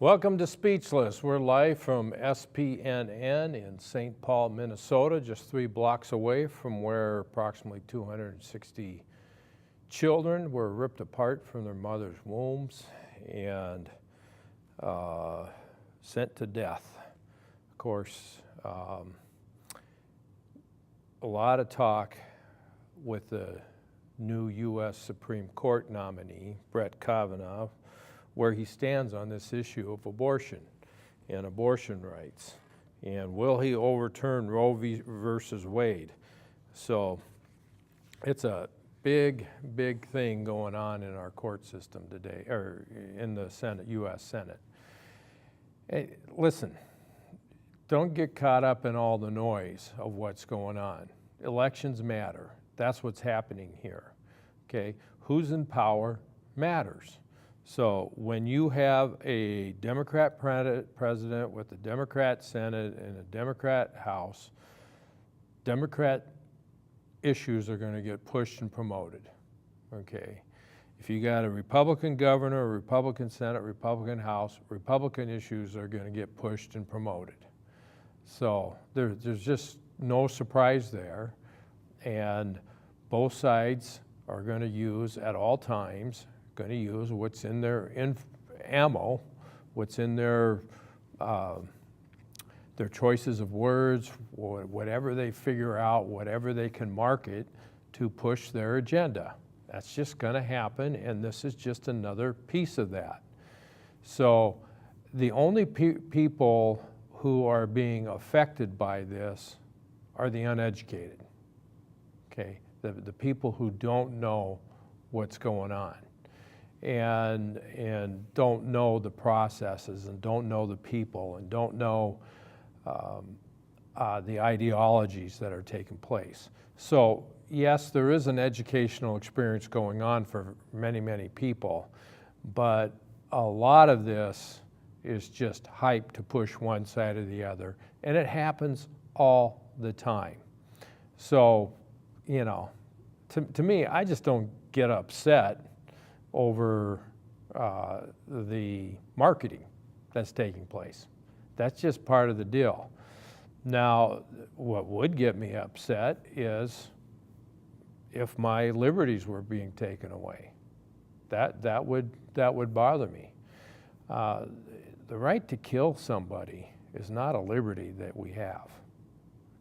Welcome to Speechless. We're live from SPNN in St. Paul, Minnesota, just 3 blocks away from where approximately 260 children were ripped apart from their mother's wombs and sent to death. Of course, a lot of talk with the new U.S. Supreme Court nominee, Brett Kavanaugh, where he stands on this issue of abortion and abortion rights. And will he overturn Roe versus Wade? So it's a big thing going on in our court system today, or in the Senate, U.S. Senate. Hey, listen, don't get caught up in all the noise of what's going on. Elections matter. That's what's happening here, okay? Who's in power matters. So when you have a Democrat president with a Democrat Senate and a Democrat House, Democrat issues are going to get pushed and promoted, okay? If you got a Republican governor, a Republican Senate, Republican House, Republican issues are going to get pushed and promoted. So there's just no surprise there, and both sides are going to use at all times what's in their ammo, what's in their choices of words, whatever they figure out, whatever they can market to push their agenda. That's just going to happen, and this is just another piece of that. So the only people who are being affected by this are the uneducated, okay? The people who don't know what's going on. And don't know the processes and don't know the people and don't know the ideologies that are taking place. So yes, there is an educational experience going on for many people, but a lot of this is just hype to push one side or the other, and it happens all the time. So, you know, to me, I just don't get upset over the marketing that's taking place. That's just part of the deal. Now, what would get me upset is if my liberties were being taken away. That would bother me. The right to kill somebody is not a liberty that we have.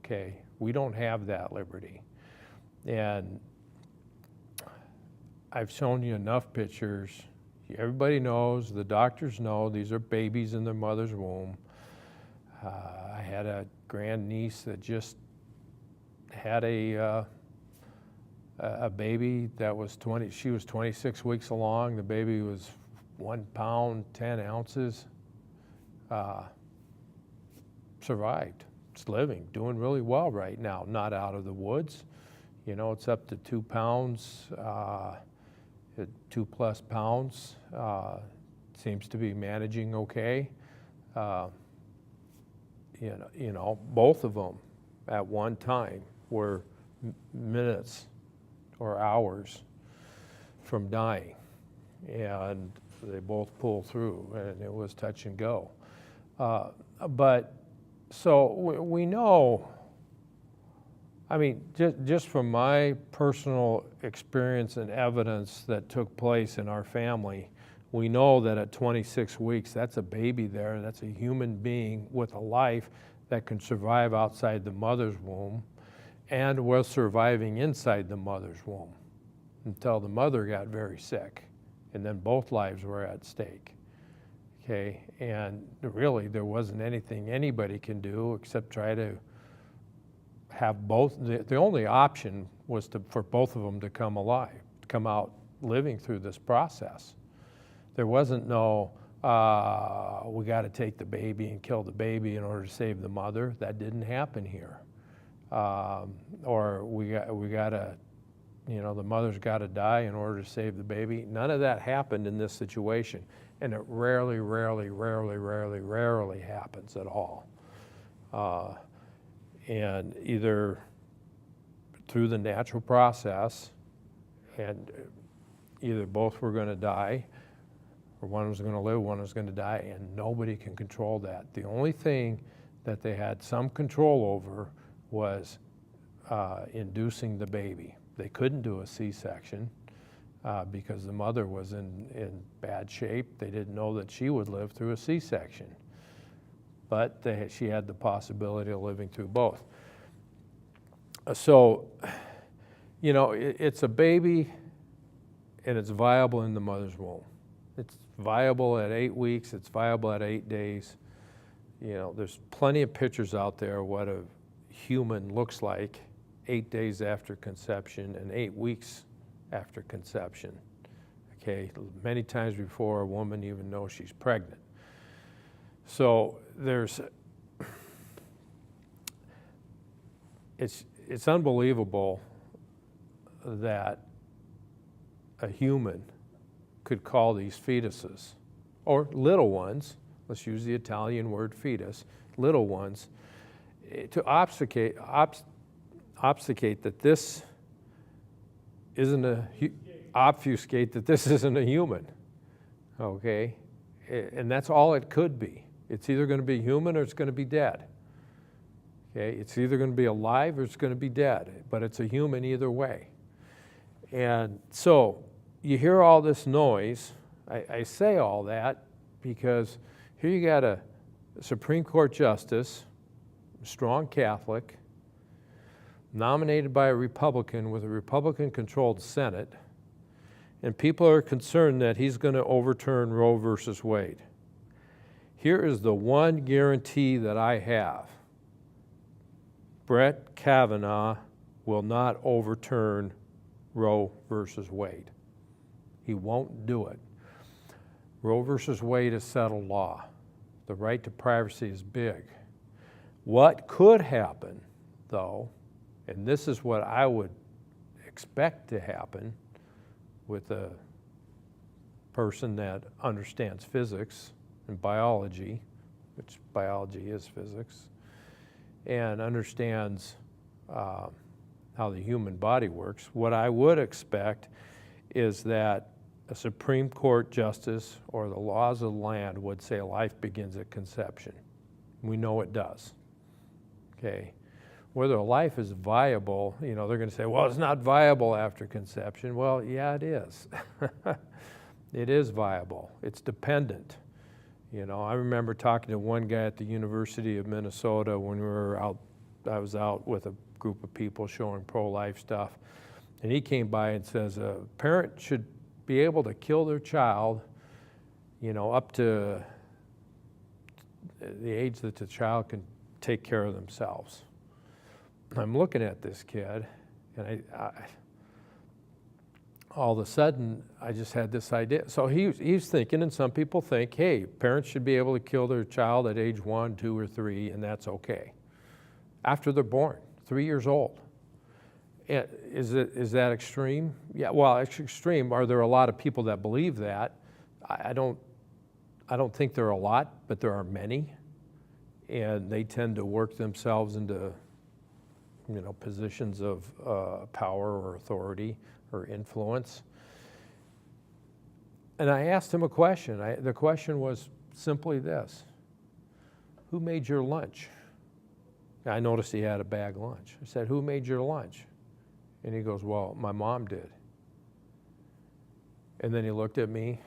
Okay, we don't have that liberty. And I've shown you enough pictures. Everybody knows, the doctors know, these are babies in their mother's womb. I had a grandniece that just had a baby that was she was 26 weeks along. The baby was 1 pound, 10 ounces. Survived. It's living, doing really well right now. Not out of the woods. You know, it's up to 2 pounds. 2+ pounds, seems to be managing okay. You know, both of them at one time were minutes or hours from dying, and they both pulled through, and it was touch and go. But so we know. I mean, just from my personal experience and evidence that took place in our family, we know that at 26 weeks, that's a baby there, that's a human being with a life that can survive outside the mother's womb and was surviving inside the mother's womb until the mother got very sick, and then both lives were at stake, okay? And really, there wasn't anything anybody can do except try to have both. The only option was for both of them to come alive, to come out living through this process. There wasn't no, we got to take the baby and kill the baby in order to save the mother. That didn't happen here. Or we got to, you know, the mother's got to die in order to save the baby. None of that happened in this situation, and it rarely happens at all. And either through the natural process, and either both were going to die, or one was going to live, one was going to die, and nobody can control that. The only thing that they had some control over was inducing the baby. They couldn't do a C-section because the mother was in bad shape. They didn't know that she would live through a C-section, but she had the possibility of living through both. So, you know, it's a baby, and it's viable in the mother's womb. It's viable at 8 weeks, it's viable at 8 days. You know, there's plenty of pictures out there of what a human looks like 8 days after conception and 8 weeks after conception. Okay, many times before a woman even knows she's pregnant. So it's unbelievable that a human could call these fetuses, or little ones, let's use the Italian word fetus, little ones, to obfuscate that this isn't a human, okay? And that's all it could be. It's either going to be human or it's going to be dead. Okay, it's either going to be alive or it's going to be dead, but it's a human either way. And so you hear all this noise. I say all that because here you got a Supreme Court justice, a strong Catholic, nominated by a Republican with a Republican-controlled Senate, and people are concerned that he's going to overturn Roe versus Wade. Here is the one guarantee that I have. Brett Kavanaugh will not overturn Roe versus Wade. He won't do it. Roe versus Wade is settled law. The right to privacy is big. What could happen, though, and this is what I would expect to happen with a person that understands physics and biology, which biology is physics, and understands how the human body works, what I would expect is that a Supreme Court justice or the laws of the land would say life begins at conception. We know it does, okay? Whether a life is viable, you know, they're going to say, well, it's not viable after conception. Well, yeah, it is. It is viable. It's dependent. You know, I remember talking to one guy at the University of Minnesota when we were out, I was out with a group of people showing pro-life stuff, and he came by and says, a parent should be able to kill their child, you know, up to the age that the child can take care of themselves. I'm looking at this kid, and all of a sudden, I just had this idea. So he's thinking, and some people think, hey, parents should be able to kill their child at age 1, 2, or 3, and that's okay. After they're born, 3 years old. And is that extreme? Yeah, well, it's extreme. Are there a lot of people that believe that? I don't think there are a lot, but there are many, and they tend to work themselves into, you know, positions of power or authority or influence. And I asked him a question. The question was simply this: who made your lunch? I noticed he had a bag lunch. I said, who made your lunch? And he goes, well, my mom did. And then he looked at me,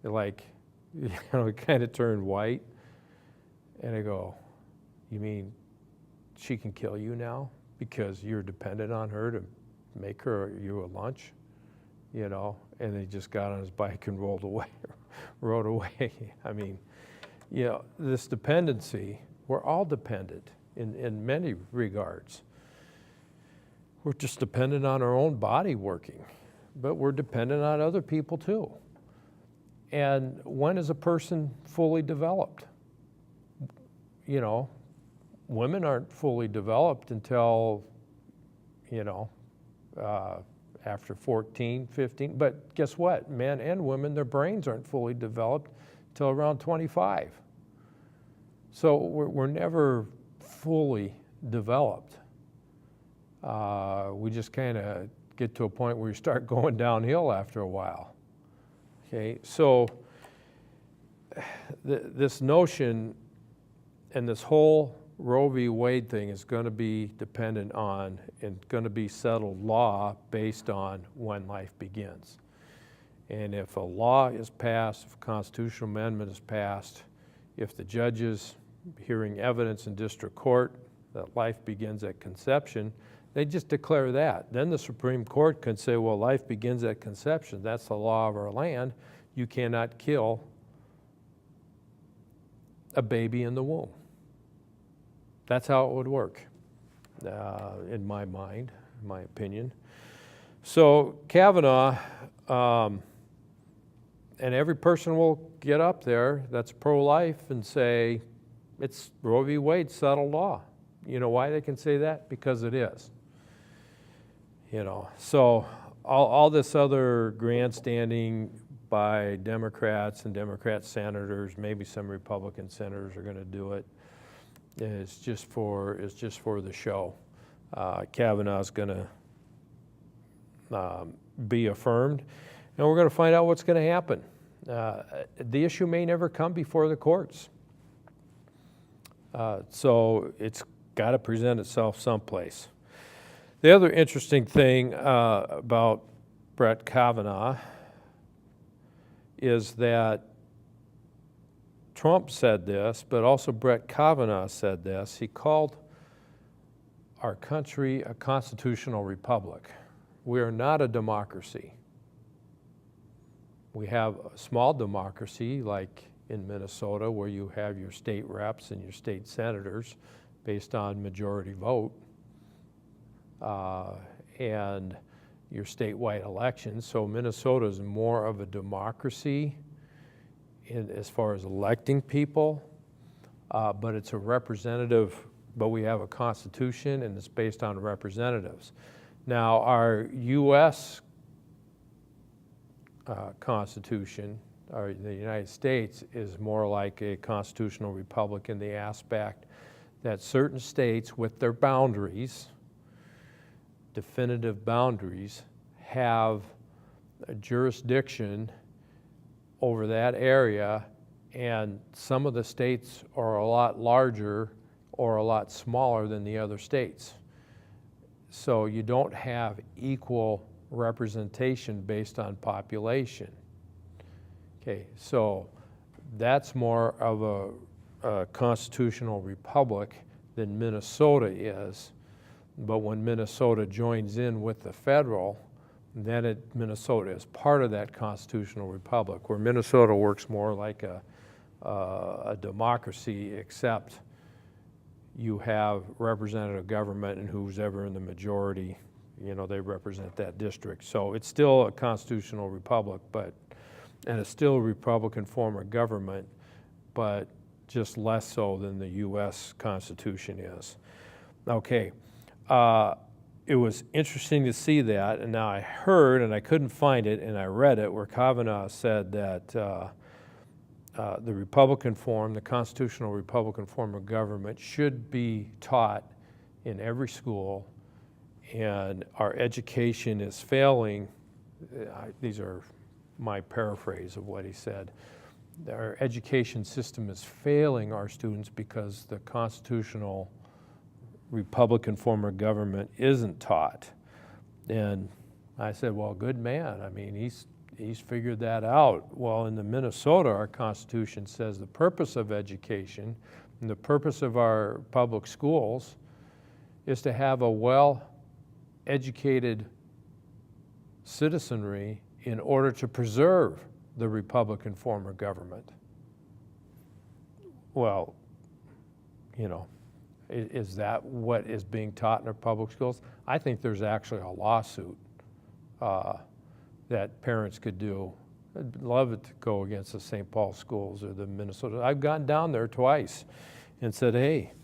like, you know, he kind of turned white. And I go, you mean she can kill you now because you're dependent on her to make you a lunch? You know, and he just got on his bike and rode away. I mean, you know, this dependency, we're all dependent in many regards. We're just dependent on our own body working, but we're dependent on other people too. And when is a person fully developed? You know, women aren't fully developed until, you know, after 14, 15. But guess what? Men and women, their brains aren't fully developed until around 25. So we're never fully developed. We just kind of get to a point where you start going downhill after a while. Okay, so this notion and this whole Roe v. Wade thing is going to be dependent on and going to be settled law based on when life begins. And if a law is passed, if a constitutional amendment is passed, if the judges hearing evidence in district court that life begins at conception, they just declare that. Then the Supreme Court can say, well, life begins at conception. That's the law of our land. You cannot kill a baby in the womb. That's how it would work, in my mind, in my opinion. So Kavanaugh, and every person will get up there that's pro-life and say, it's Roe v. Wade, settled law. You know why they can say that? Because it is. So all this other grandstanding by Democrats and Democrat senators, maybe some Republican senators are going to do it. It's just for the show. Kavanaugh's going to be affirmed, and we're going to find out what's going to happen. The issue may never come before the courts, so it's got to present itself someplace. The other interesting thing about Brett Kavanaugh is that Trump said this, but also Brett Kavanaugh said this. He called our country a constitutional republic. We are not a democracy. We have a small democracy like in Minnesota where you have your state reps and your state senators based on majority vote and your statewide elections. So Minnesota is more of a democracy as far as electing people, but it's a representative, but we have a constitution and it's based on representatives. Now our U.S. Constitution, or the United States, is more like a constitutional republic in the aspect that certain states with their boundaries, definitive boundaries, have a jurisdiction over that area, and some of the states are a lot larger or a lot smaller than the other states. So you don't have equal representation based on population. Okay, so that's more of a constitutional republic than Minnesota is. But when Minnesota joins in with the federal, then Minnesota is part of that constitutional republic, where Minnesota works more like a democracy, except you have representative government, and who's ever in the majority, they represent that district. So it's still a constitutional republic, and it's still a Republican form of government, but just less so than the U.S. Constitution is. Okay. It was interesting to see that, and now I heard, and I couldn't find it, and I read it, where Kavanaugh said that the Republican form, the constitutional Republican form of government, should be taught in every school, and our education is failing. These are my paraphrase of what he said. Our education system is failing our students because the constitutional Republican form of government isn't taught. And I said, well, good man. I mean, he's figured that out. Well, in the Minnesota, our Constitution says the purpose of education and the purpose of our public schools is to have a well-educated citizenry in order to preserve the Republican form of government. Well, is that what is being taught in our public schools? I think there's actually a lawsuit that parents could do. I'd love it to go against the St. Paul schools or the Minnesota. I've gone down there twice and said, hey,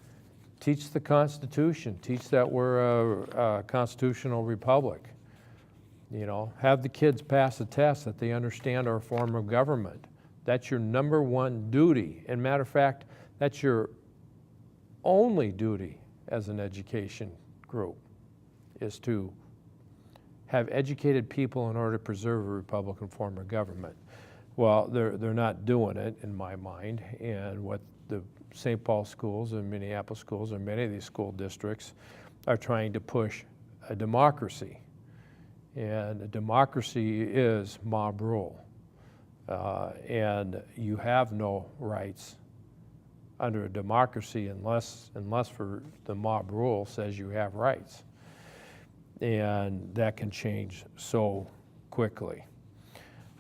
teach the Constitution. Teach that we're a constitutional republic. Have the kids pass a test that they understand our form of government. That's your number one duty. And matter of fact, that's your only duty as an education group, is to have educated people in order to preserve a Republican form of government. Well, they're not doing it in my mind, and what the St. Paul schools and Minneapolis schools and many of these school districts are trying to push a democracy. And a democracy is mob rule. And you have no rights under a democracy unless for the mob rule says you have rights. And that can change so quickly.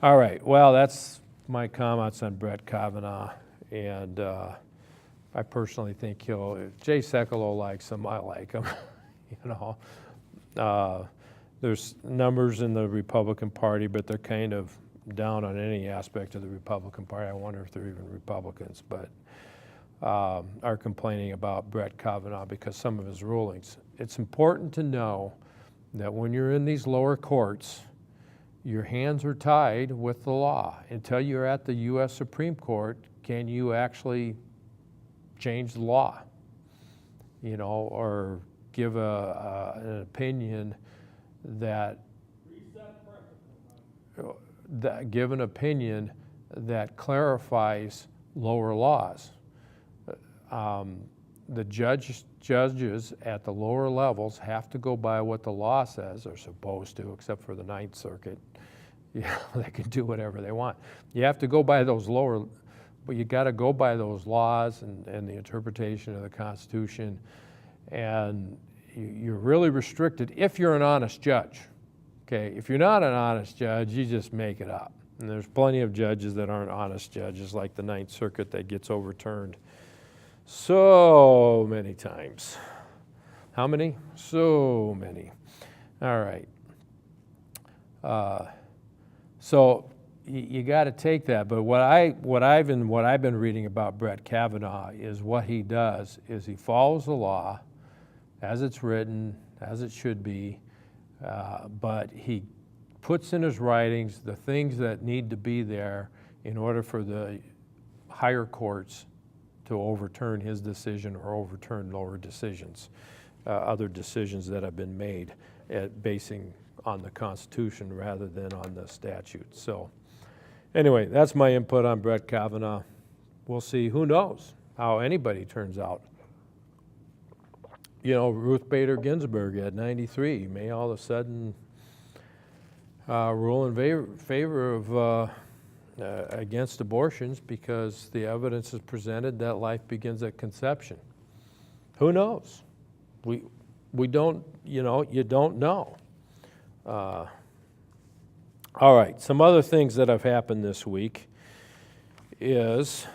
All right, well, that's my comments on Brett Kavanaugh, and I personally think if Jay Sekulow likes him, I like him. There's numbers in the Republican Party, but they're kind of down on any aspect of the Republican Party. I wonder if they're even Republicans, but are complaining about Brett Kavanaugh because some of his rulings. It's important to know that when you're in these lower courts, your hands are tied with the law. Until you're at the U.S. Supreme Court, can you actually change the law, or give an opinion give an opinion that clarifies lower laws. The judges at the lower levels have to go by what the law says, or supposed to, except for the Ninth Circuit. They can do whatever they want. You have to go by those lower, but you got to go by those laws and the interpretation of the Constitution, and you're really restricted if you're an honest judge. Okay, if you're not an honest judge, you just make it up. And there's plenty of judges that aren't honest judges, like the Ninth Circuit, that gets overturned so many times. How many? So many. All right. So you got to take that. But what I've been reading about Brett Kavanaugh is what he does is he follows the law as it's written, as it should be, but he puts in his writings the things that need to be there in order for the higher courts to overturn his decision or overturn lower decisions, other decisions that have been made basing on the Constitution rather than on the statute. So anyway, that's my input on Brett Kavanaugh. We'll see. Who knows how anybody turns out. Ruth Bader Ginsburg at 93 may all of a sudden rule in favor of against abortions because the evidence is presented that life begins at conception. Who knows? We don't, you don't know. All right, some other things that have happened this week is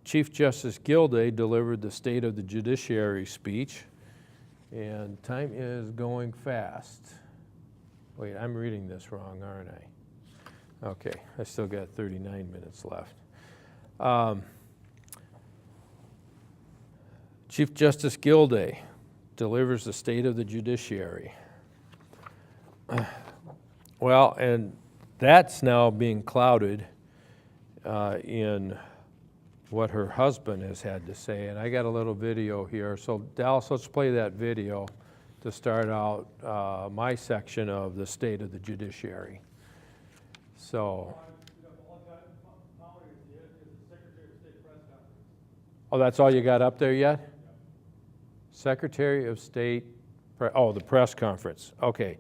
Chief Justice Gilday delivered the State of the Judiciary speech, and time is going fast. Wait, I'm reading this wrong, aren't I? Okay, I still got 39 minutes left. Chief Justice Gilday delivers the State of the Judiciary. Well, and that's now being clouded in what her husband has had to say. And I got a little video here. So Dallas, let's play that video to start out my section of the State of the Judiciary. So, oh, that's all you got up there yet? Secretary of State, the press conference. Okay.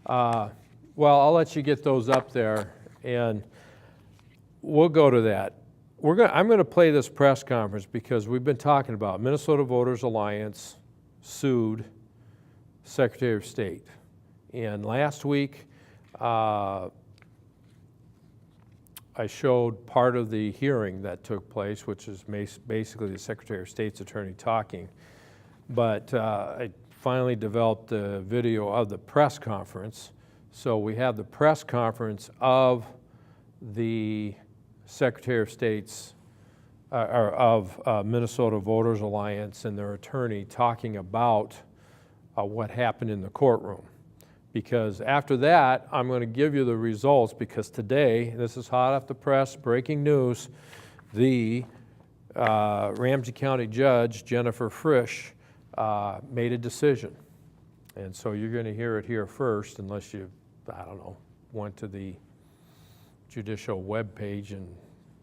Well, I'll let you get those up there, and we'll go to that. I'm going to play this press conference because we've been talking about Minnesota Voters Alliance sued Secretary of State. And last week, I showed part of the hearing that took place, which is basically the Secretary of State's attorney talking. But I finally developed a video of the press conference. So we have the press conference of the Secretary of State's, or of Minnesota Voters Alliance and their attorney talking about what happened in the courtroom. Because after that, I'm going to give you the results, because today, this is hot off the press, breaking news, the Ramsey County Judge, Jennifer Frisch, made a decision. And so you're going to hear it here first, unless you, I don't know, went to the judicial webpage and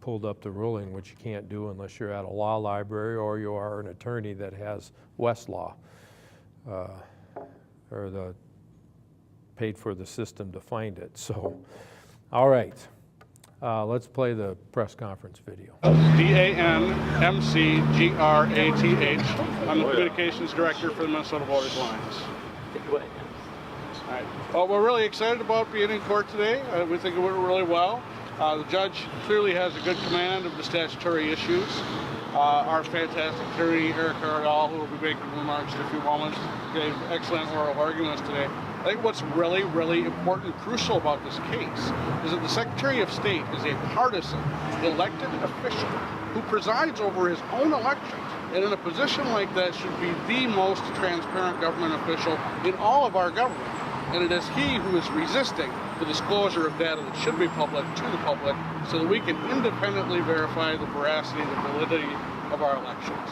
pulled up the ruling, which you can't do unless you're at a law library or you are an attorney that has Westlaw, or paid for the system to find it. So, all right, let's play the press conference video. DANMCGRATH. I'm the communications director for the Minnesota Voters Alliance. All right. Well, we're really excited about being in court today. We think it went really well. The judge clearly has a good command of the statutory issues. Our fantastic attorney, Eric Argall, who will be making remarks in a few moments, gave excellent oral arguments today. I think what's really, really important and crucial about this case is that the Secretary of State is a partisan, elected official who presides over his own elections, and in a position like that should be the most transparent government official in all of our government. And it is he who is resisting the disclosure of data that should be public to the public so that we can independently verify the veracity and the validity of our elections.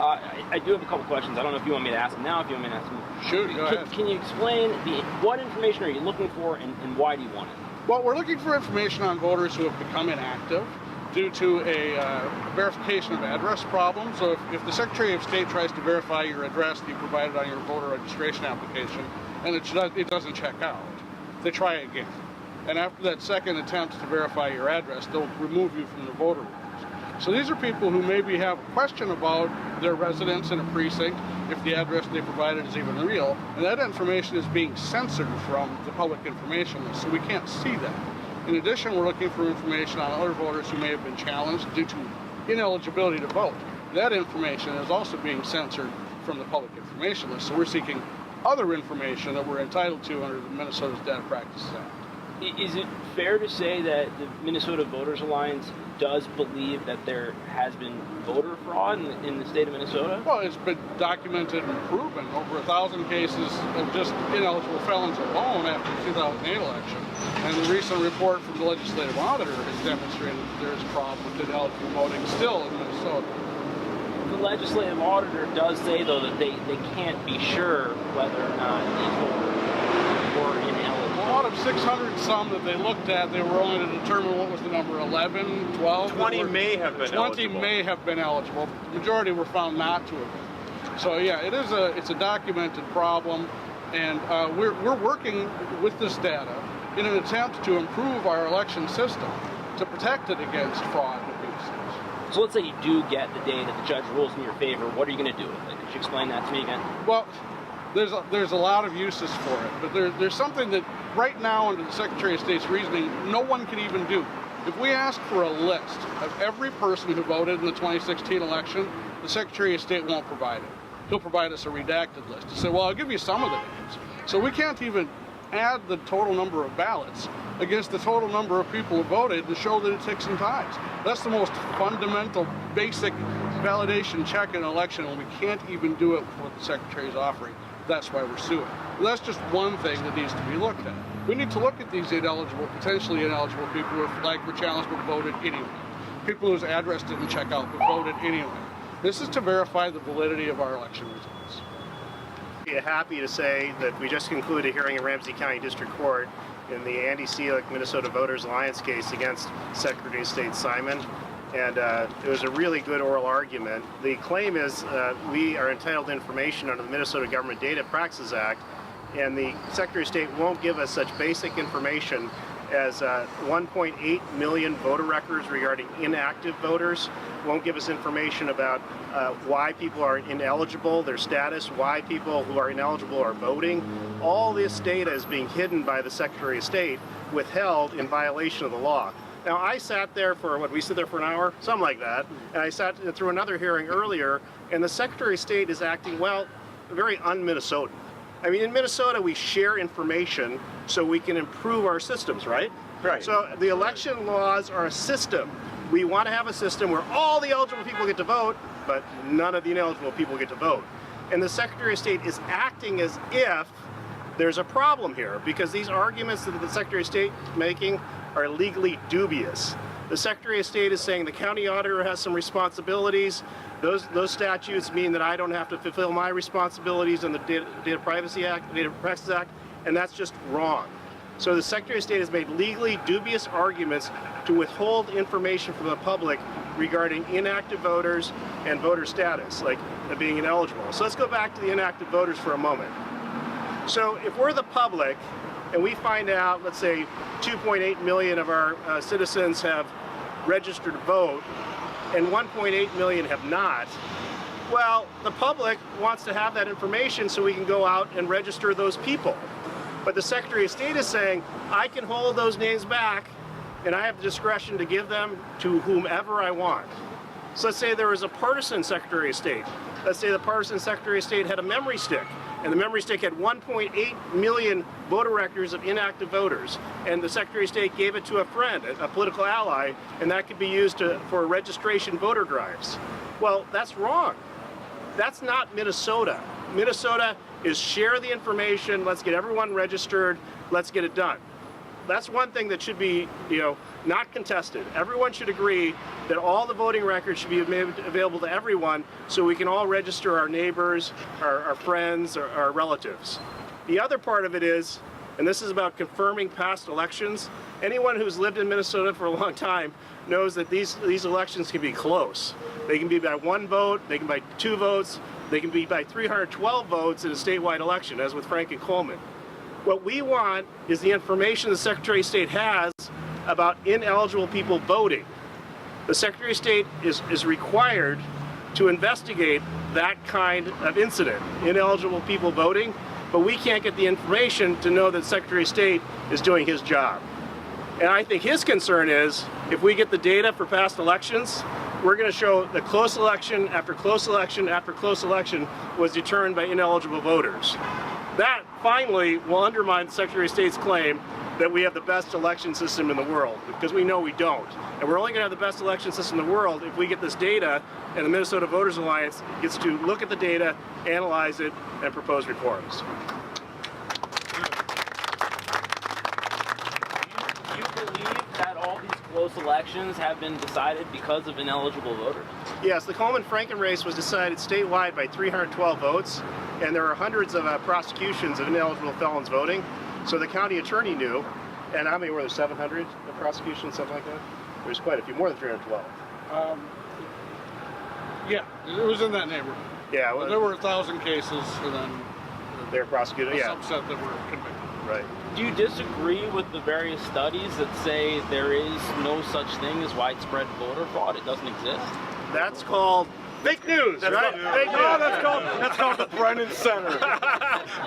I do have a couple questions. I don't know if you want me to ask them now, if you want me to ask them. Shoot, go ahead. Can you explain what information are you looking for and why do you want it? Well, we're looking for information on voters who have become inactive due to a verification of address problem. So if the Secretary of State tries to verify your address that you provided on your voter registration application and it doesn't check out, they try again. And after that second attempt to verify your address, they'll remove you from the voter rolls. So these are people who maybe have a question about their residence in a precinct, if the address they provided is even real, and that information is being censored from the public information list, so we can't see that. In addition, we're looking for information on other voters who may have been challenged due to ineligibility to vote. That information is also being censored from the public information list, so we're seeking other information that we're entitled to under the Minnesota's Data Practices Act. Is it fair to say that the Minnesota Voters Alliance does believe that there has been voter fraud in the state of Minnesota? Well, it's been documented and proven. Over 1,000 cases of just ineligible felons alone after the 2008 election. And the recent report from the legislative auditor has demonstrated that there's a problem with ineligible voting still in Minnesota. The legislative auditor does say, though, that they can't be sure whether or not these voters were ineligible. Out of 600 some that they looked at, they were only to determine what was the number, 11, 12? 20 may have been eligible. 20 may have been eligible. The majority were found not to have been. So yeah, it's a documented problem, and we're working with this data in an attempt to improve our election system to protect it against fraud and abuses. So let's say you do get the data, the judge rules in your favor, what are you going to do with it? Could you explain that to me again? Well, there's a lot of uses for it, but there's something that right now under the Secretary of State's reasoning, no one can even do. If we ask for a list of every person who voted in the 2016 election, the Secretary of State won't provide it. He'll provide us a redacted list to say, well, I'll give you some of the names. So we can't even add the total number of ballots against the total number of people who voted to show that it ticks and ties. That's the most fundamental, basic validation check in an election, and we can't even do it with what the Secretary is offering. That's why we're suing. But that's just one thing that needs to be looked at. We need to look at these ineligible, potentially ineligible people who are flagged for challenge but voted anyway. People whose address didn't check out but voted anyway. This is to verify the validity of our election results. We're happy to say that we just concluded a hearing in Ramsey County District Court in the Andy Seelick Minnesota Voters Alliance case against Secretary of State Simon. And it was a really good oral argument. The claim is we are entitled to information under the Minnesota Government Data Practices Act, and the Secretary of State won't give us such basic information as 1.8 million voter records regarding inactive voters, won't give us information about why people are ineligible, their status, why people who are ineligible are voting. All this data is being hidden by the Secretary of State, withheld in violation of the law. Now, I sat there for, we sit there for an hour? Something like that. And I sat through another hearing earlier, and the Secretary of State is acting, well, very un-Minnesotan. I mean, in Minnesota, we share information so we can improve our systems, right? Right. So the election laws are a system. We want to have a system where all the eligible people get to vote, but none of the ineligible people get to vote. And the Secretary of State is acting as if there's a problem here, because these arguments that the Secretary of State is making are legally dubious. The Secretary of State is saying the county auditor has some responsibilities. Those statutes mean that I don't have to fulfill my responsibilities in the Data Privacy Act, Data Practices Act, and that's just wrong. So the Secretary of State has made legally dubious arguments to withhold information from the public regarding inactive voters and voter status, like being ineligible. So let's go back to the inactive voters for a moment. So if we're the public and we find out, let's say 2.8 million of our citizens have registered to vote and 1.8 million have not, well, the public wants to have that information so we can go out and register those people. But the Secretary of State is saying, I can hold those names back and I have the discretion to give them to whomever I want. So let's say there was a partisan Secretary of State. Let's say the partisan Secretary of State had a memory stick, and the memory stick had 1.8 million voter records of inactive voters, and the Secretary of State gave it to a friend, a political ally, and that could be used for registration voter drives. Well, that's wrong. That's not Minnesota. Minnesota is share the information, let's get everyone registered, let's get it done. That's one thing that should be, not contested. Everyone should agree that all the voting records should be made available to everyone so we can all register our neighbors, our friends, our relatives. The other part of it is, and this is about confirming past elections, anyone who's lived in Minnesota for a long time knows that these elections can be close. They can be by 1 vote, they can be by 2 votes, they can be by 312 votes in a statewide election, as with Frank and Coleman. What we want is the information the Secretary of State has about ineligible people voting. The Secretary of State is required to investigate that kind of incident, ineligible people voting, but we can't get the information to know that the Secretary of State is doing his job. And I think his concern is, if we get the data for past elections, we're going to show that close election after close election after close election was determined by ineligible voters. That finally will undermine the Secretary of State's claim that we have the best election system in the world, because we know we don't. And we're only going to have the best election system in the world if we get this data, and the Minnesota Voters Alliance gets to look at the data, analyze it, and propose reforms. Do you believe that all these close elections have been decided because of ineligible voters? Yes, the Coleman-Franken race was decided statewide by 312 votes, and there are hundreds of prosecutions of ineligible felons voting. So the county attorney knew, and how many were there, 700 prosecutions, something like that? There's quite a few, more than 312. Yeah, it was in that neighborhood. Yeah, well, There were 1,000 cases, and then they were prosecuted, a yeah. subset that were convicted. Right. Do you disagree with the various studies that say there is no such thing as widespread voter fraud? It doesn't exist? That's called fake news, right? Fake news. No, that's called the Brennan Center.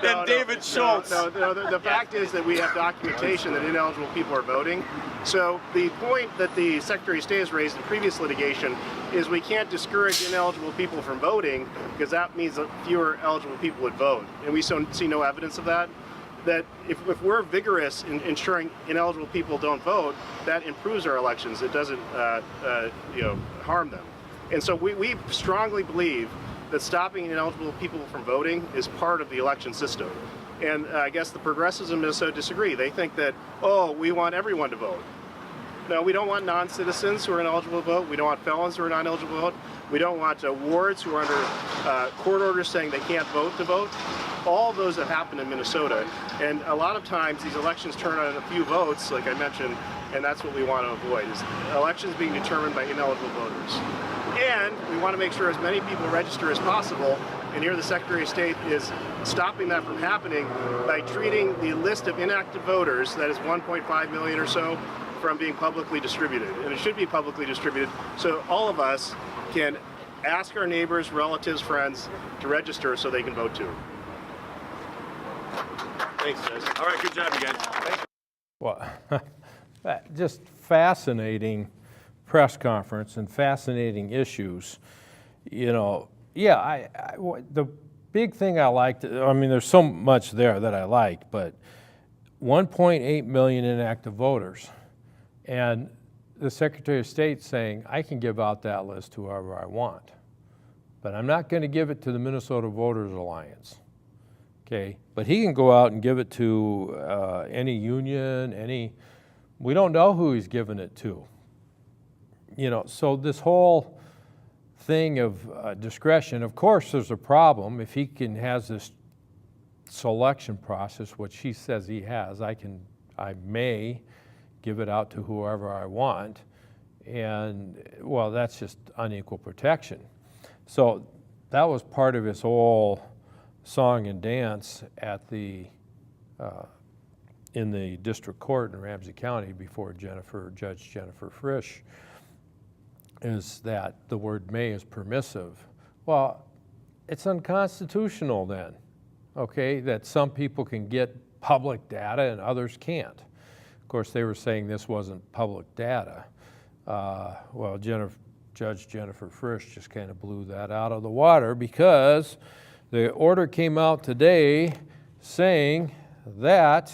And David Schultz. No, the fact is that we have documentation that ineligible people are voting. So the point that the Secretary of State has raised in previous litigation is we can't discourage ineligible people from voting because that means that fewer eligible people would vote. And we see no evidence of that. That if we're vigorous in ensuring ineligible people don't vote, that improves our elections. It doesn't harm them. And so we strongly believe that stopping ineligible people from voting is part of the election system. And I guess the progressives in Minnesota disagree. They think that, we want everyone to vote. No, we don't want non-citizens who are ineligible to vote. We don't want felons who are not eligible to vote. We don't want wards who are under court orders saying they can't vote to vote. All of those have happened in Minnesota. And a lot of times these elections turn on a few votes, like I mentioned, and that's what we want to avoid, is elections being determined by ineligible voters. And we want to make sure as many people register as possible, and here the Secretary of State is stopping that from happening by treating the list of inactive voters, that is 1.5 million or so, from being publicly distributed. And it should be publicly distributed so all of us can ask our neighbors, relatives, friends to register so they can vote too. Thanks, guys. All right, good job, you guys. Well, just fascinating press conference and fascinating issues. The big thing I liked, there's so much there that I liked, but 1.8 million inactive voters. And the Secretary of State saying, I can give out that list to whoever I want, but I'm not going to give it to the Minnesota Voters Alliance. Okay, but he can go out and give it to any union, we don't know who he's giving it to. So this whole thing of discretion, of course there's a problem. If he has this selection process, which he says he has, I can I may give it out to whoever I want. And, well, that's just unequal protection. So that was part of his whole song and dance at the in the district court in Ramsey County before Judge Jennifer Frisch, is that the word may is permissive. Well, it's unconstitutional then, okay, that some people can get public data and others can't. Of course, they were saying this wasn't public data. Well, Judge Jennifer Frisch just kind of blew that out of the water, because the order came out today saying that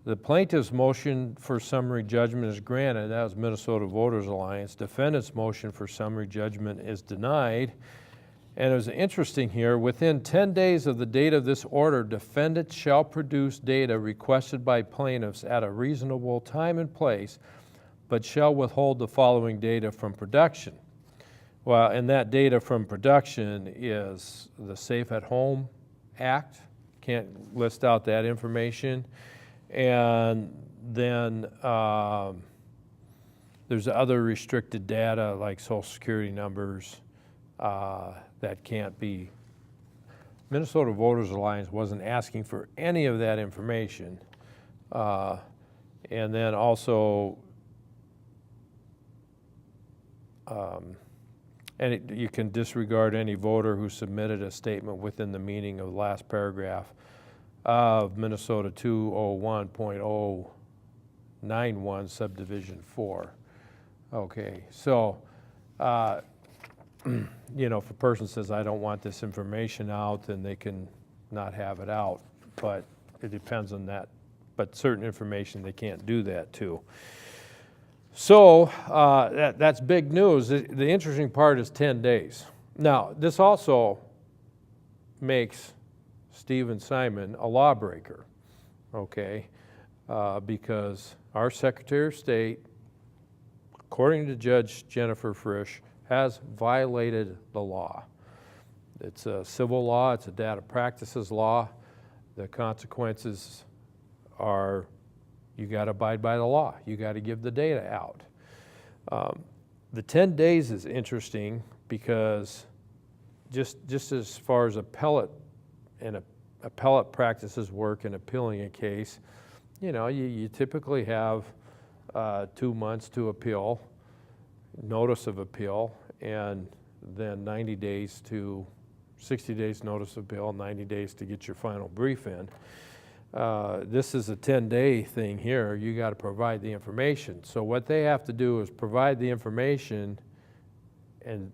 the plaintiff's motion for summary judgment is granted. That was Minnesota Voters Alliance. Defendant's motion for summary judgment is denied. And it was interesting here, within 10 days of the date of this order, defendant shall produce data requested by plaintiffs at a reasonable time and place, but shall withhold the following data from production. Well, and that data from production is the Safe at Home Act. Can't list out that information. And then there's other restricted data like Social Security numbers that can't be. Minnesota Voters Alliance wasn't asking for any of that information. And then also, you can disregard any voter who submitted a statement within the meaning of the last paragraph of Minnesota 201.091 subdivision 4. Okay, so you know, if a person says, I don't want this information out, then they can not have it out, but it depends on that. But certain information they can't do that to. So that's big news. The interesting part is 10 days. Now, this also makes Stephen Simon a lawbreaker, okay? Because our Secretary of State, according to Judge Jennifer Frisch, has violated the law. It's a civil law, it's a data practices law. The consequences are you got to abide by the law. You got to give the data out. The 10 days is interesting because just as far as appellate practices work in appealing a case, you know, you typically have 2 months to appeal, notice of appeal, and then 90 days to 60 days notice of appeal, 90 days to get your final brief in. This is a 10-day thing here. You got to provide the information. So what they have to do is provide the information and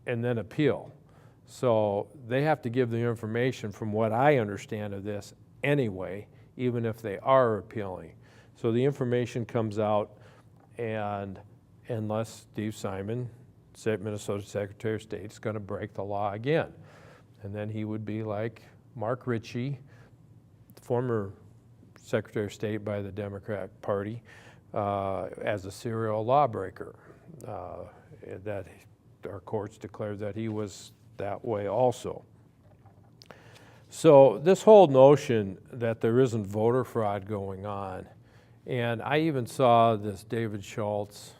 then appeal. So they have to give the information, from what I understand of this anyway, even if they are appealing. So the information comes out, and unless Steve Simon, Minnesota Secretary of State, is going to break the law again. And then he would be like Mark Ritchie, former Secretary of State by the Democrat Party, as a serial lawbreaker. That our courts declared that he was that way also. So this whole notion that there isn't voter fraud going on, and I even saw this David Schultz,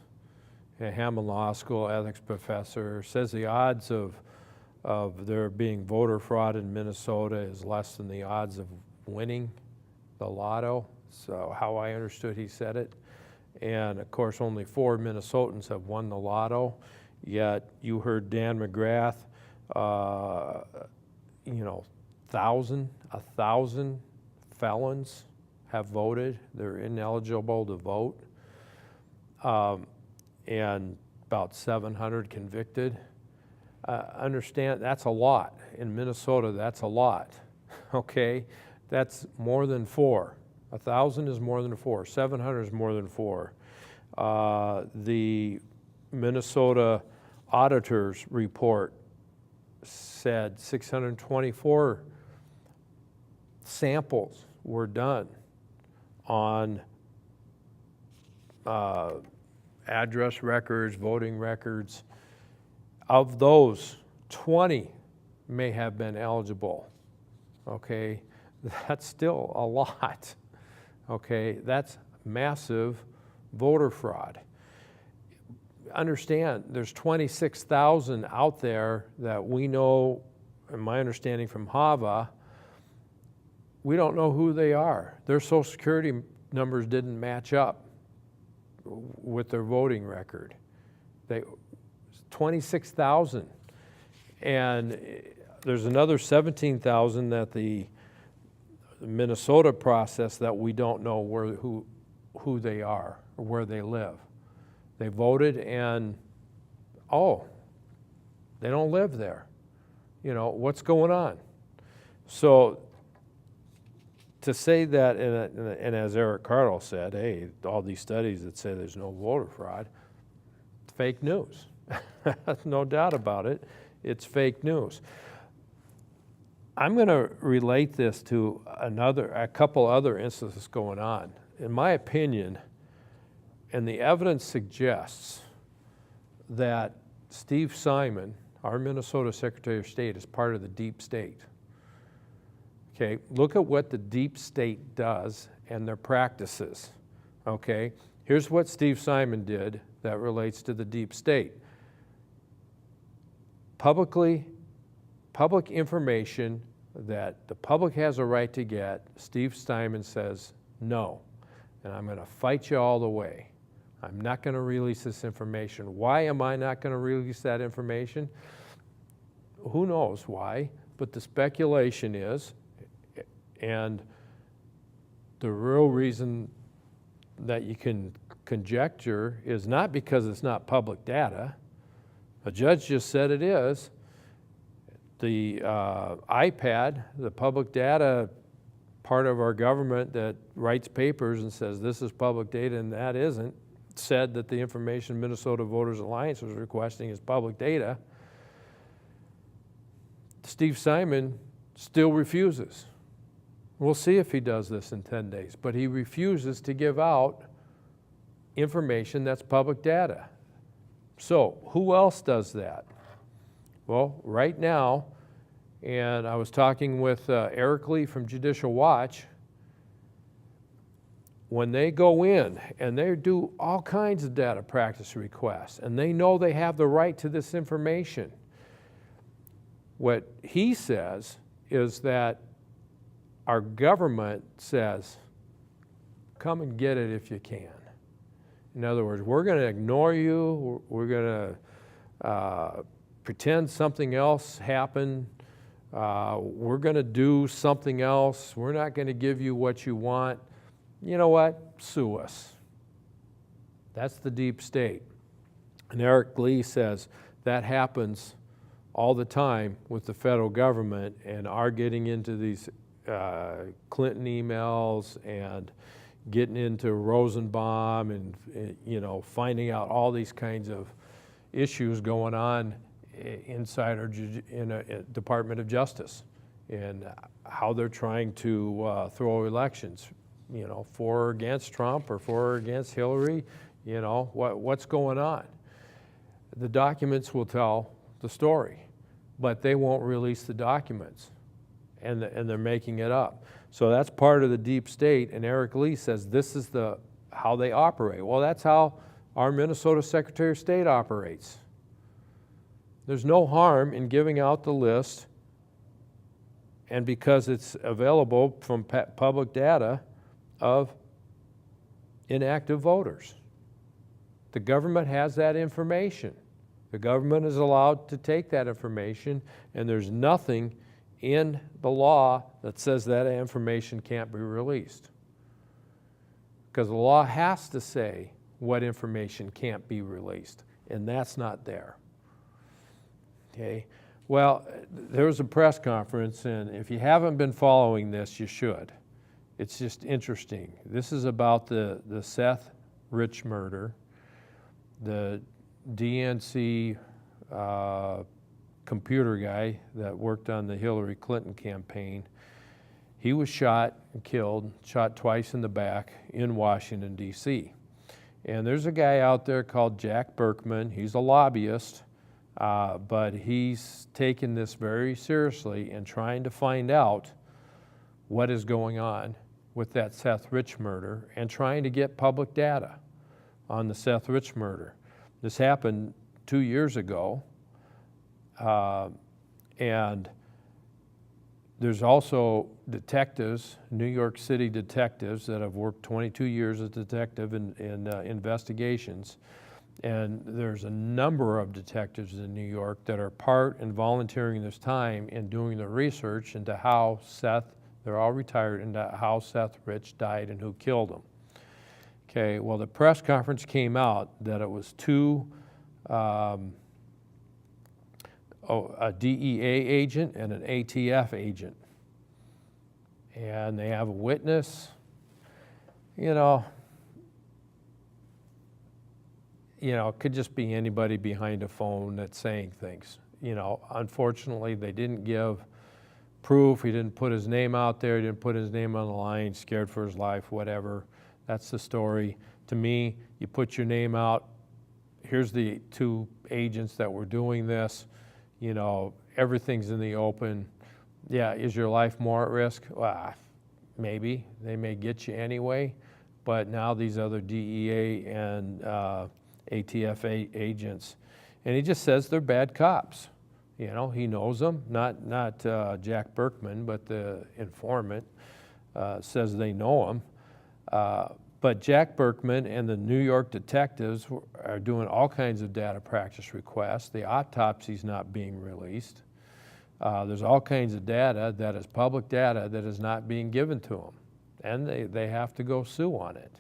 a Hammond Law School ethics professor, says the odds of there being voter fraud in Minnesota is less than the odds of winning the lotto. So how I understood he said it. And of course only 4 Minnesotans have won the lotto, yet you heard Dan McGrath, you know, 1,000 felons have voted. They're ineligible to vote. And about 700 convicted. Understand, that's a lot. In Minnesota, that's a lot, okay? That's more than 4. 1,000 is more than 4. 700 is more than 4. The Minnesota Auditor's report said 624 samples were done on address records, voting records. Of those, 20 may have been eligible, okay? That's still a lot. okay? That's massive voter fraud. Understand, there's 26,000 out there that we know, in my understanding from HAVA, we don't know who they are. Their Social Security numbers didn't match up with their voting record. 26,000. And there's another 17,000 that the Minnesota process that we don't know who they are or where they live. They voted and, oh, they don't live there. You know, what's going on? So to say that, and as Eric Cardle said, hey, all these studies that say there's no voter fraud, it's fake news. No doubt about it. It's fake news. I'm going to relate this to a couple other instances going on. In my opinion, and the evidence suggests that Steve Simon, our Minnesota Secretary of State, is part of the deep state. Okay, look at what the deep state does and their practices. Okay, here's what Steve Simon did that relates to the deep state. Public information that the public has a right to get, Steve Simon says no, and I'm going to fight you all the way. I'm not going to release this information. Why am I not going to release that information? Who knows why, but the speculation is, and the real reason that you can conjecture is not because it's not public data. A judge just said it is. The iPad, the public data part of our government that writes papers and says this is public data and that isn't, said that the information Minnesota Voters Alliance was requesting is public data. Steve Simon still refuses. We'll see if he does this in 10 days, but he refuses to give out information that's public data. So who else does that? Well, right now, and I was talking with Eric Lee from Judicial Watch, when they go in and they do all kinds of data practice requests and they know they have the right to this information, what he says is that our government says, come and get it if you can. In other words, we're going to ignore you, we're going to pretend something else happened, we're going to do something else, we're not going to give you what you want. You know what? Sue us. That's the deep state. And Eric Lee says that happens all the time with the federal government and are getting into these Clinton emails and getting into Rosenbaum and finding out all these kinds of issues going on inside our Department of Justice and how they're trying to throw elections. For or against Trump or for or against Hillary, what's going on. The documents will tell the story, but they won't release the documents, and they're making it up. So that's part of the deep state, and Eric Lee says this is how they operate. Well, that's how our Minnesota Secretary of State operates. There's no harm in giving out the list, and because it's available from public data, of inactive voters. The government has that information. The government is allowed to take that information, and there's nothing in the law that says that information can't be released. Because the law has to say what information can't be released, and that's not there. Okay? Well, there was a press conference, and if you haven't been following this, you should. It's just interesting. This is about the Seth Rich murder, the DNC computer guy that worked on the Hillary Clinton campaign. He was shot and killed, shot twice in the back in Washington, D.C. And there's a guy out there called Jack Berkman. He's a lobbyist, but he's taken this very seriously and trying to find out what is going on with that Seth Rich murder and trying to get public data on the Seth Rich murder. This happened 2 years ago, and there's also detectives, New York City detectives that have worked 22 years as detective in investigations. And there's a number of detectives in New York that are part and volunteering this time in doing the research into how they're all retired, into how Seth Rich died and who killed him. Okay, well, the press conference came out that it was a DEA agent and an ATF agent. And they have a witness. It could just be anybody behind a phone that's saying things. Unfortunately, they didn't give proof. He didn't put his name out there. He didn't put his name on the line, scared for his life, whatever. That's the story. To me, you put your name out. Here's the 2 agents that were doing this. Everything's in the open. Yeah, is your life more at risk? Well, maybe. They may get you anyway. But now these other DEA and ATF agents, and he just says they're bad cops. He knows them, not Jack Berkman, but the informant says they know him. But Jack Berkman and the New York detectives are doing all kinds of data practice requests. The autopsy's not being released. There's all kinds of data that is public data that is not being given to them. And they have to go sue on it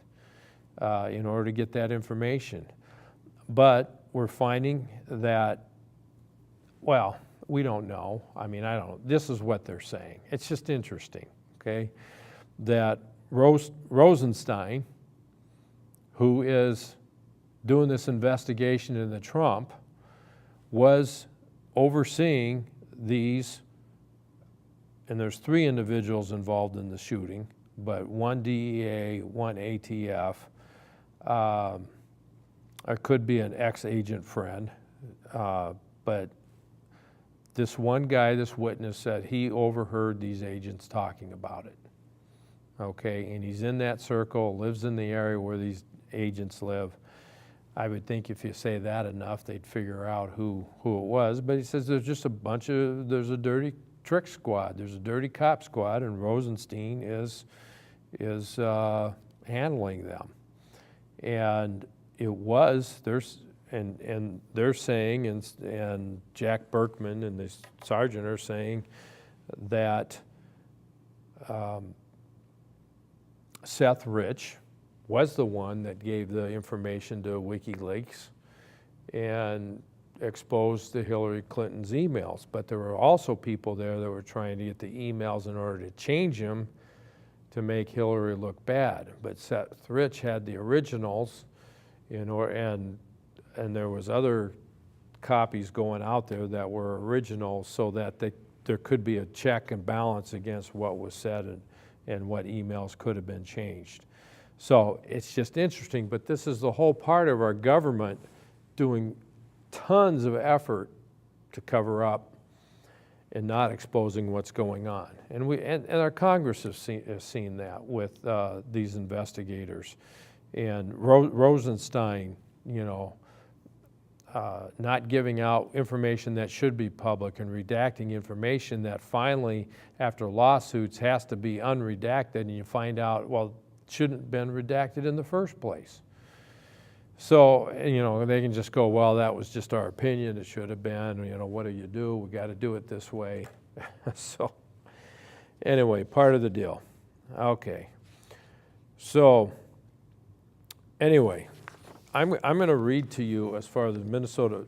in order to get that information. But we're finding that, well, we don't know. This is what they're saying. It's just interesting, okay? That Rosenstein, who is doing this investigation into Trump, was overseeing these, and there's 3 individuals involved in the shooting, but 1 DEA, 1 ATF, or could be an ex-agent friend, but this one guy, this witness, said he overheard these agents talking about it. Okay, and he's in that circle, lives in the area where these agents live. I would think if you say that enough, they'd figure out who it was. But he says there's just there's a dirty trick squad, there's a dirty cop squad, and Rosenstein is handling them. And it was, and they're saying, and Jack Berkman and the sergeant are saying that Seth Rich was the one that gave the information to WikiLeaks and exposed the Hillary Clinton's emails. But there were also people there that were trying to get the emails in order to change them to make Hillary look bad. But Seth Rich had the originals, and there was other copies going out there that were originals, so that there could be a check and balance against what was said and what emails could have been changed. So it's just interesting, but this is the whole part of our government doing tons of effort to cover up and not exposing what's going on. And our Congress has seen that with these investigators. And Rosenstein, not giving out information that should be public and redacting information that finally, after lawsuits, has to be unredacted, and you find out, well, it shouldn't have been redacted in the first place. So, they can just go, well, that was just our opinion, it should have been, what do you do? We got to do it this way. So, anyway, part of the deal. Okay. So, anyway, I'm going to read to you as far as Minnesota.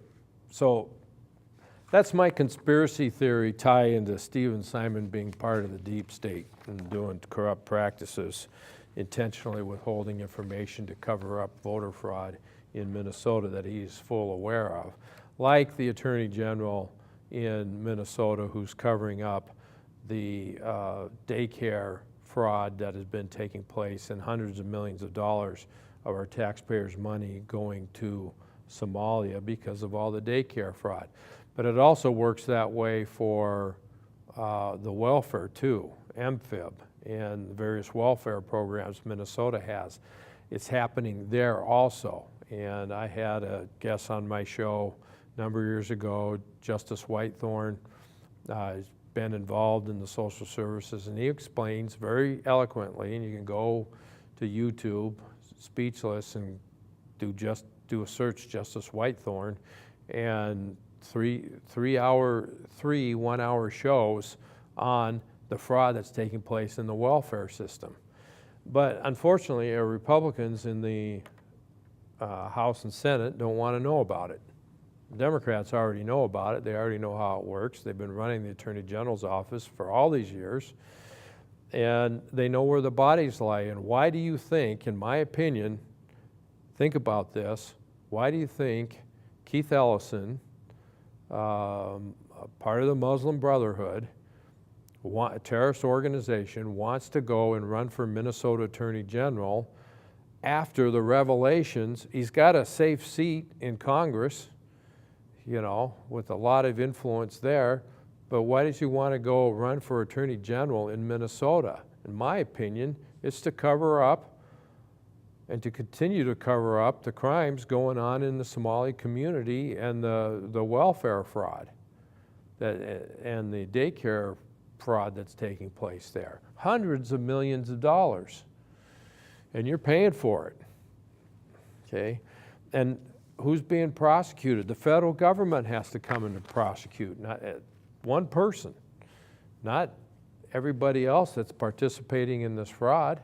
So that's my conspiracy theory tie into Stephen Simon being part of the deep state and doing corrupt practices, intentionally withholding information to cover up voter fraud in Minnesota that he's full aware of. Like the Attorney General in Minnesota, who's covering up the daycare fraud that has been taking place, and hundreds of millions of dollars of our taxpayers' money going to Somalia because of all the daycare fraud. But it also works that way for the welfare too, MFIB, and the various welfare programs Minnesota has. It's happening there also. And I had a guest on my show a number of years ago, Justice Whitethorn. He's been involved in the social services, and he explains very eloquently, and you can go to YouTube, Speechless, and do a search, Justice Whitethorn, and three 1-hour shows on the fraud that's taking place in the welfare system. But unfortunately, our Republicans in the House and Senate don't want to know about it. Democrats already know about it. They already know how it works. They've been running the Attorney General's office for all these years, and they know where the bodies lie. And why do you think, in my opinion, think about this, why do you think Keith Ellison, part of the Muslim Brotherhood, a terrorist organization, wants to go and run for Minnesota Attorney General after the revelations? He's got a safe seat in Congress, you know, with a lot of influence there, but why does he want to go run for Attorney General in Minnesota? In my opinion, it's to cover up and to continue to cover up the crimes going on in the Somali community and the welfare fraud and the daycare fraud that's taking place there. Hundreds of millions of dollars, and you're paying for it, okay? And who's being prosecuted? The federal government has to come in to prosecute, not one person, not everybody else that's participating in this fraud.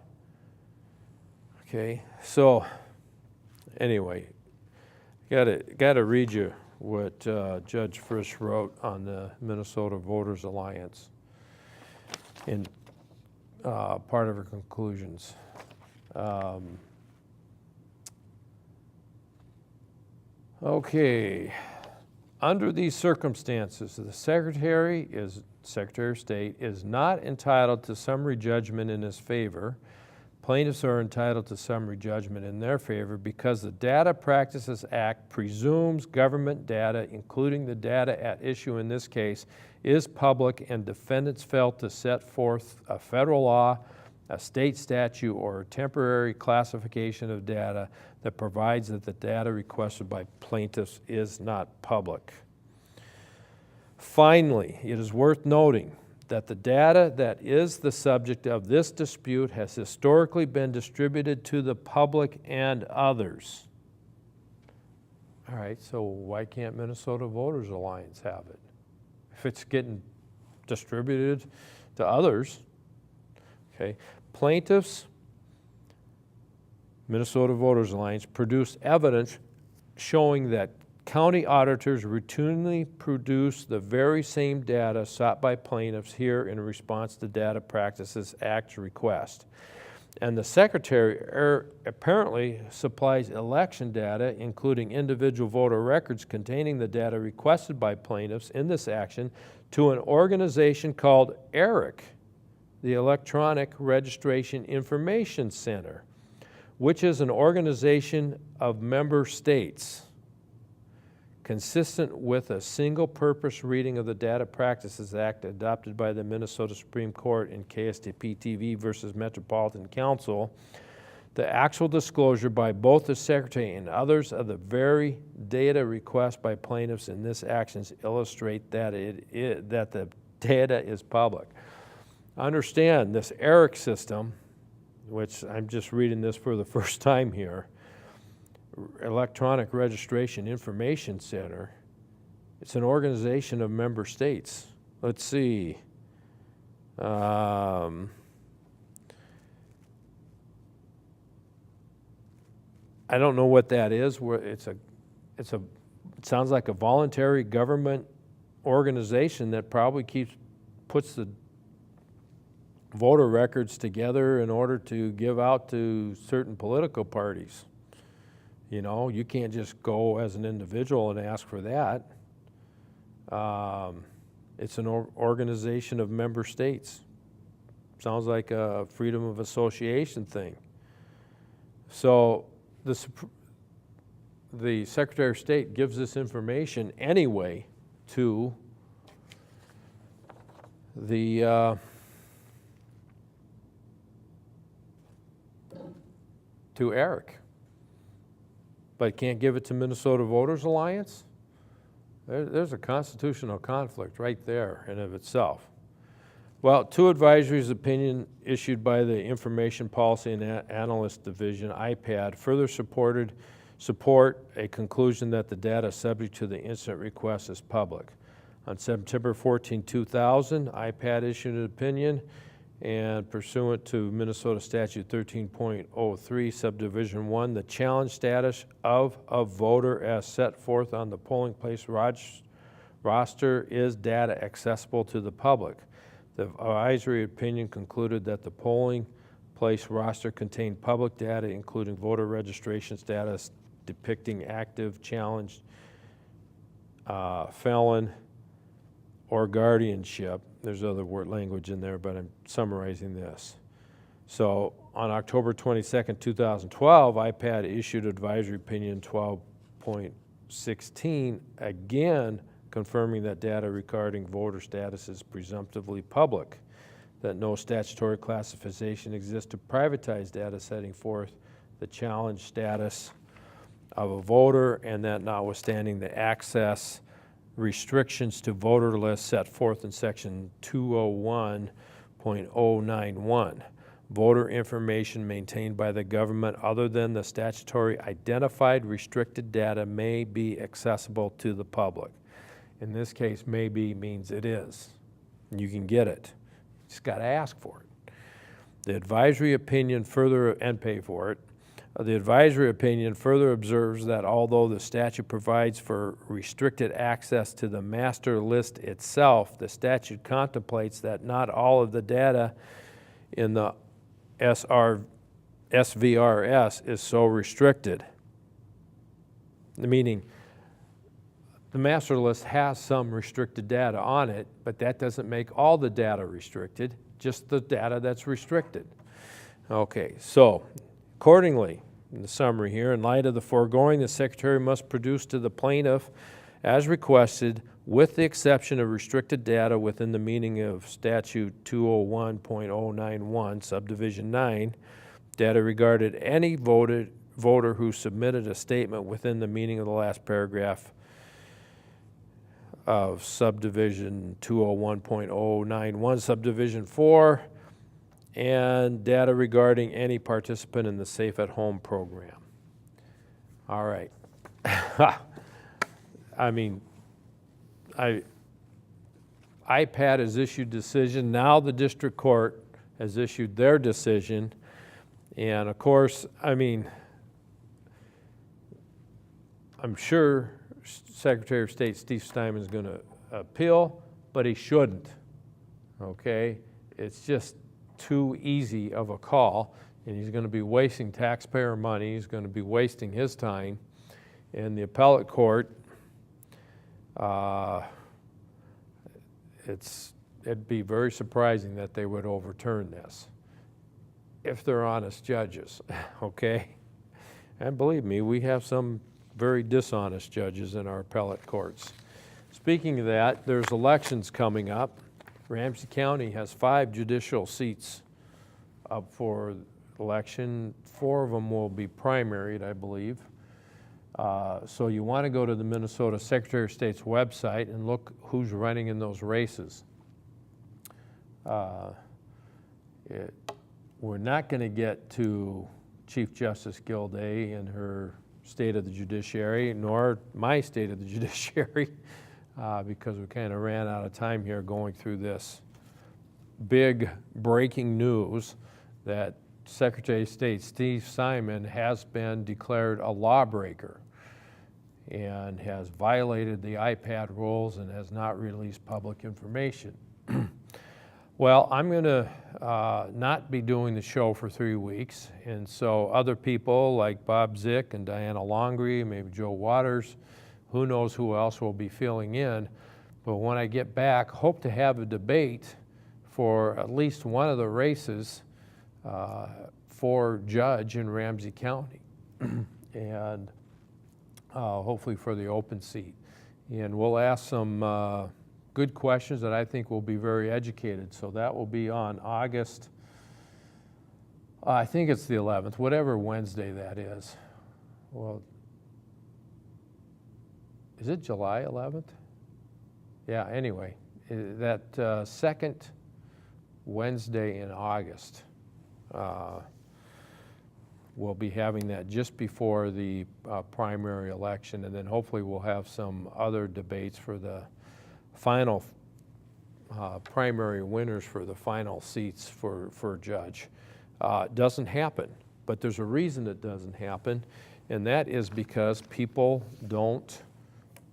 Okay, so anyway, gotta read you what Judge Frisch wrote on the Minnesota Voters Alliance in part of her conclusions. Okay, under these circumstances, the Secretary of State is not entitled to summary judgment in his favor. Plaintiffs are entitled to summary judgment in their favor because the Data Practices Act presumes government data, including the data at issue in this case, is public, and defendants failed to set forth a federal law, a state statute, or a temporary classification of data that provides that the data requested by plaintiffs is not public. Finally, it is worth noting that the data that is the subject of this dispute has historically been distributed to the public and others. All right, so why can't Minnesota Voters Alliance have it? If it's getting distributed to others, okay. Plaintiffs, Minnesota Voters Alliance, produced evidence showing that county auditors routinely produce the very same data sought by plaintiffs here in response to Data Practices Act's request. And the Secretary apparently supplies election data, including individual voter records containing the data requested by plaintiffs in this action, to an organization called ERIC, the Electronic Registration Information Center, which is an organization of member states. Consistent with a single-purpose reading of the Data Practices Act adopted by the Minnesota Supreme Court in KSTP-TV versus Metropolitan Council, the actual disclosure by both the Secretary and others of the very data request by plaintiffs in this action illustrate that that the data is public. Understand this ERIC system, which I'm just reading this for the first time here, Electronic Registration Information Center, it's an organization of member states. Let's see. I don't know what that is. It sounds like a voluntary government organization that probably puts the voter records together in order to give out to certain political parties. You know, you can't just go as an individual and ask for that. It's an organization of member states. Sounds like a freedom of association thing. So the Secretary of State gives this information anyway to to Eric, but can't give it to Minnesota Voters Alliance? There's a constitutional conflict right there in of itself. Well, two advisories opinion issued by the Information Policy and Analyst Division, IPAD, further support a conclusion that the data subject to the incident request is public. On September 14, 2000, IPAD issued an opinion, and pursuant to Minnesota Statute 13.03, Subdivision 1, the challenge status of a voter as set forth on the polling place roster is data accessible to the public. The advisory opinion concluded that the polling place roster contained public data, including voter registration status depicting active, challenged, felon, or guardianship. There's other word language in there, but I'm summarizing this. So on October 22nd, 2012, IPAD issued advisory opinion 12.16, again confirming that data regarding voter status is presumptively public, that no statutory classification exists to privatize data setting forth the challenge status of a voter, and that notwithstanding the access restrictions to voter lists set forth in section 201.091. Voter information maintained by the government other than the statutory identified restricted data may be accessible to the public. In this case, maybe means it is. You can get it. You just got to ask for it. The advisory opinion further, and pay for it. The advisory opinion further observes that although the statute provides for restricted access to the master list itself, the statute contemplates that not all of the data in the SVRS is so restricted. Meaning, the master list has some restricted data on it, but that doesn't make all the data restricted, just the data that's restricted. Okay, so accordingly, in the summary here, in light of the foregoing, the Secretary must produce to the plaintiff, as requested, with the exception of restricted data within the meaning of Statute 201.091, Subdivision 9, data regarding any voter who submitted a statement within the meaning of the last paragraph of Subdivision 201.091, Subdivision 4, and data regarding any participant in the Safe at Home program. All right. I mean, IPAD has issued decision. Now the district court has issued their decision. And of course, I mean, I'm sure Secretary of State Steve Steinman is going to appeal, but he shouldn't, okay? It's just too easy of a call, and he's going to be wasting taxpayer money. He's going to be wasting his time. And the appellate court, it'd be very surprising that they would overturn this if they're honest judges, okay? And believe me, we have some very dishonest judges in our appellate courts. Speaking of that, there's elections coming up. Ramsey County has 5 judicial seats up for election. 4 of them will be primaried, I believe. So you want to go to the Minnesota Secretary of State's website and look who's running in those races. We're not going to get to Chief Justice Gilday and her State of the Judiciary, nor my State of the Judiciary, because we kind of ran out of time here going through this big breaking news that Secretary of State Steve Simon has been declared a lawbreaker and has violated the IPAD rules and has not released public information. Well, I'm going to not be doing the show for 3 weeks, and so other people like Bob Zick and Diana Longry, maybe Joe Waters, who knows who else will be filling in. But when I get back, hope to have a debate for at least one of the races for judge in Ramsey County, and hopefully for the open seat. And we'll ask some good questions that I think will be very educated. So that will be on August I think it's the 11th, whatever Wednesday that is. Well, is it July 11th? Yeah, anyway, that second Wednesday in August, we'll be having that just before the primary election, and then hopefully we'll have some other debates for the final primary winners for the final seats for judge. It doesn't happen, but there's a reason it doesn't happen, and that is because people don't,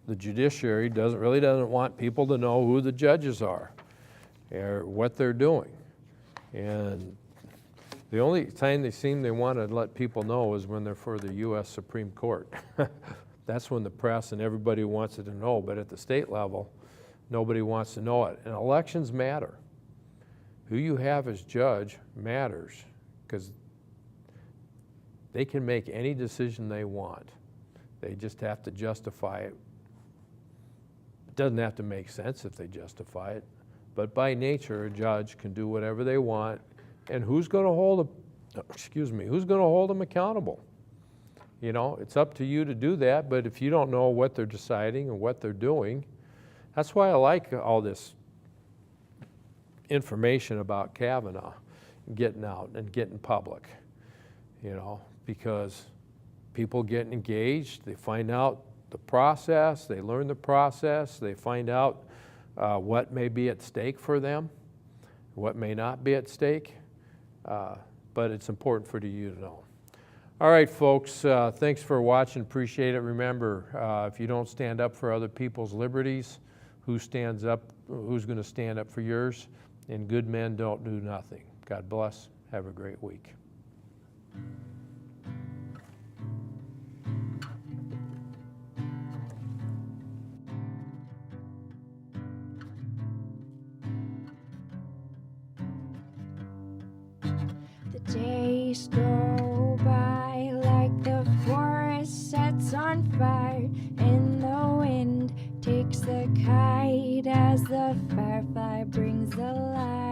the judiciary really doesn't want people to know who the judges are or what they're doing. And the only time they want to let people know is when they're for the U.S. Supreme Court. That's when the press and everybody wants it to know, but at the state level, nobody wants to know it. And elections matter. Who you have as judge matters, because they can make any decision they want. They just have to justify it. It doesn't have to make sense if they justify it, but by nature, a judge can do whatever they want. And who's going to hold them accountable? You know, it's up to you to do that, but if you don't know what they're deciding and what they're doing, that's why I like all this information about Kavanaugh getting out and getting public, you know, because people get engaged, they find out the process, they learn the process, they find out what may be at stake for them, what may not be at stake, but it's important for you to know. All right, folks, thanks for watching, appreciate it. Remember, if you don't stand up for other people's liberties, who's going to stand up for yours? And good men don't do nothing. God bless. Have a great week. The days go by like the forest sets on fire, and the wind takes the kite as the firefly brings the light.